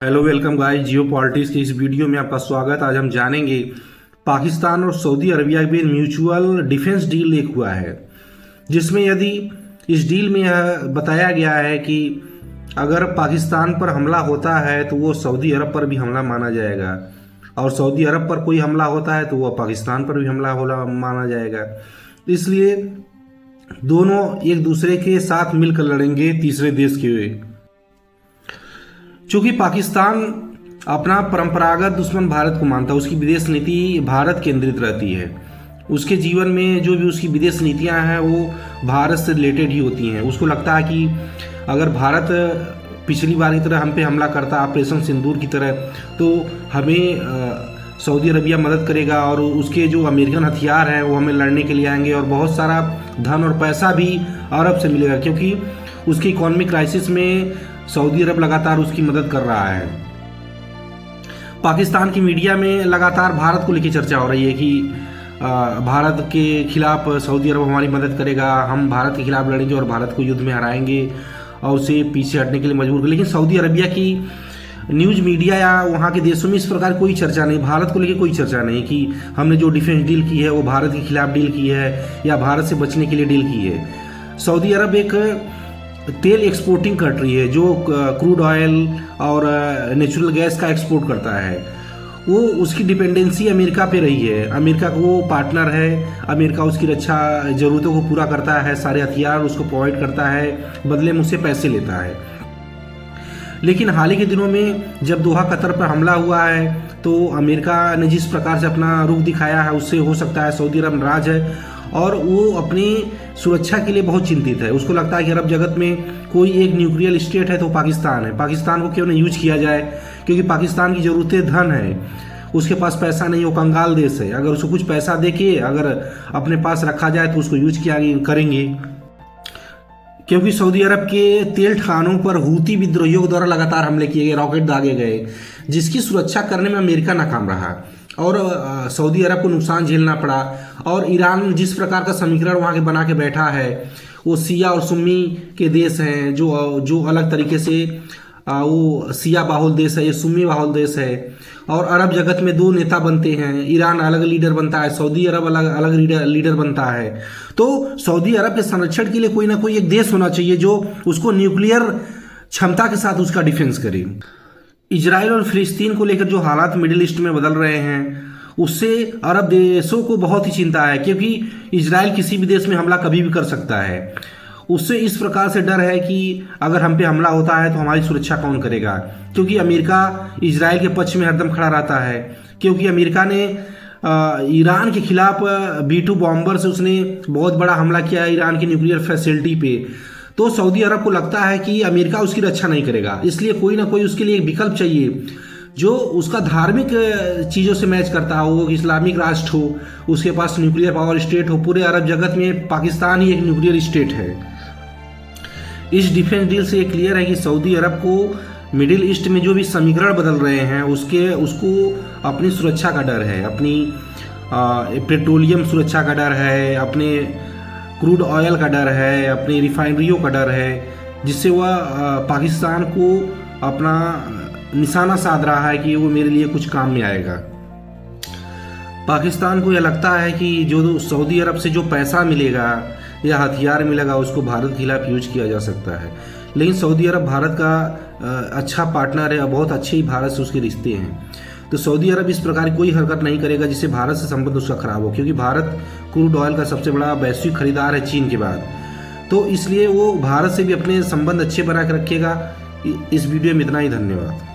Hello welcome guys, जियो politics की इस video में आपका स्वागत। आज हम जानेंगे पाकिस्तान और सऊदी अरबिया के बीच म्यूचुअल डिफेंस डील एक हुआ है, जिसमें यदि इस डील में यह बताया गया है कि अगर पाकिस्तान पर हमला होता है तो वो सऊदी अरब पर भी हमला माना जाएगा, और सऊदी अरब पर कोई हमला होता है तो वह पाकिस्तान पर भी हमला माना जाएगा। इसलिए दोनों एक दूसरे के साथ मिलकर लड़ेंगे तीसरे देश के हुए। चूंकि पाकिस्तान अपना परंपरागत दुश्मन भारत को मानता है, उसकी विदेश नीति भारत केंद्रित रहती है। उसके जीवन में जो भी उसकी विदेश नीतियां हैं वो भारत से रिलेटेड ही होती हैं। उसको लगता है कि अगर भारत पिछली बार की तरह हम पे हमला करता, ऑपरेशन सिंदूर की तरह, तो हमें सऊदी अरबिया मदद करेगा और उसके जो अमेरिकन हथियार हैं वो हमें लड़ने के लिए आएंगे, और बहुत सारा धन और पैसा भी अरब से मिलेगा, क्योंकि उसकी इकोनॉमिक क्राइसिस में सऊदी अरब लगातार उसकी मदद कर रहा है। पाकिस्तान की मीडिया में लगातार भारत को लेकर चर्चा हो रही है कि भारत के खिलाफ सऊदी अरब हमारी मदद करेगा, हम भारत के खिलाफ लड़ेंगे और भारत को युद्ध में हराएंगे और उसे पीछे हटने के लिए मजबूर करेंगे। लेकिन सऊदी अरबिया की न्यूज़ मीडिया या वहाँ के देशों में इस प्रकार कोई चर्चा नहीं, भारत को लेकर कोई चर्चा नहीं कि हमने जो डिफेंस डील की है वो भारत के खिलाफ डील की है या भारत से बचने के लिए डील की है। सऊदी अरब एक तेल एक्सपोर्टिंग कंट्री है जो क्रूड ऑयल और नेचुरल गैस का एक्सपोर्ट करता है। वो उसकी डिपेंडेंसी अमेरिका पे रही है, अमेरिका को वो पार्टनर है, अमेरिका उसकी रक्षा ज़रूरतों को पूरा करता है, सारे हथियार उसको प्रोवाइड करता है, बदले में उससे पैसे लेता है। लेकिन हाल ही के दिनों में जब दोहा कतर पर हमला हुआ है तो अमेरिका ने जिस प्रकार से अपना रुख दिखाया है उससे हो सकता है सऊदी अरब नाराज है और वो अपनी सुरक्षा के लिए बहुत चिंतित है। उसको लगता है कि अरब जगत में कोई एक न्यूक्लियर स्टेट है तो पाकिस्तान है, पाकिस्तान को क्यों नहीं यूज किया जाए, क्योंकि पाकिस्तान की ज़रूरतें धन है, उसके पास पैसा नहीं, वो कंगाल देश है। अगर उसको कुछ पैसा दे के अगर अपने पास रखा जाए तो उसको यूज किया करेंगे, क्योंकि सऊदी अरब के तेल ठिकानों पर हूती विद्रोहियों द्वारा लगातार हमले किए गए, रॉकेट दागे गए, जिसकी सुरक्षा करने में अमेरिका नाकाम रहा और सऊदी अरब को नुकसान झेलना पड़ा। और ईरान जिस प्रकार का समीकरण वहाँ के बना के बैठा है, वो सिया और सुन्नी के देश हैं, जो अलग तरीके से वो सिया बाहुल देश है, ये सुन्नी बाहुल देश है, और अरब जगत में दो नेता बनते हैं, ईरान अलग लीडर बनता है, सऊदी अरब अलग लीडर बनता है। तो सऊदी अरब के संरक्षण के लिए कोई ना कोई एक देश होना चाहिए जो उसको न्यूक्लियर क्षमता के साथ उसका डिफेंस करे। इजराइल और फिलिस्तीन को लेकर जो हालात मिडिल ईस्ट में बदल रहे हैं उससे अरब देशों को बहुत ही चिंता है, क्योंकि इजराइल किसी भी देश में हमला कभी भी कर सकता है। उससे इस प्रकार से डर है कि अगर हम पे हमला होता है तो हमारी सुरक्षा कौन करेगा, क्योंकि अमेरिका इजराइल के पक्ष में हरदम खड़ा रहता है, क्योंकि अमेरिका ने ईरान के खिलाफ B-2 बॉम्बर से उसने बहुत बड़ा हमला किया ईरान की न्यूक्लियर फैसिलिटी पे। तो सऊदी अरब को लगता है कि अमेरिका उसकी रक्षा नहीं करेगा, इसलिए कोई ना कोई उसके लिए एक विकल्प चाहिए जो उसका धार्मिक चीज़ों से मैच करता हो, वो इस्लामिक राष्ट्र हो, उसके पास न्यूक्लियर पावर स्टेट हो। पूरे अरब जगत में पाकिस्तान ही एक न्यूक्लियर स्टेट है। इस डिफेंस डील से ये क्लियर है कि सऊदी अरब को मिडिल ईस्ट में जो भी समीकरण बदल रहे हैं उसको अपनी सुरक्षा का डर है, अपनी पेट्रोलियम सुरक्षा का डर है, अपने क्रूड ऑयल का डर है, अपनी रिफाइनरियों का डर है, जिससे वह पाकिस्तान को अपना निशाना साध रहा है कि वो मेरे लिए कुछ काम में आएगा। पाकिस्तान को यह लगता है कि जो सऊदी अरब से जो पैसा मिलेगा या हथियार मिलेगा उसको भारत के खिलाफ यूज किया जा सकता है। लेकिन सऊदी अरब भारत का अच्छा पार्टनर है और बहुत अच्छे ही भारत से उसके रिश्ते हैं, तो सऊदी अरब इस प्रकार की कोई हरकत नहीं करेगा जिससे भारत से संबंध उसका खराब हो, क्योंकि भारत क्रूड ऑयल का सबसे बड़ा वैश्विक खरीदार है चीन के बाद। तो इसलिए वो भारत से भी अपने संबंध अच्छे बना के रखेगा। इस वीडियो में इतना ही, धन्यवाद।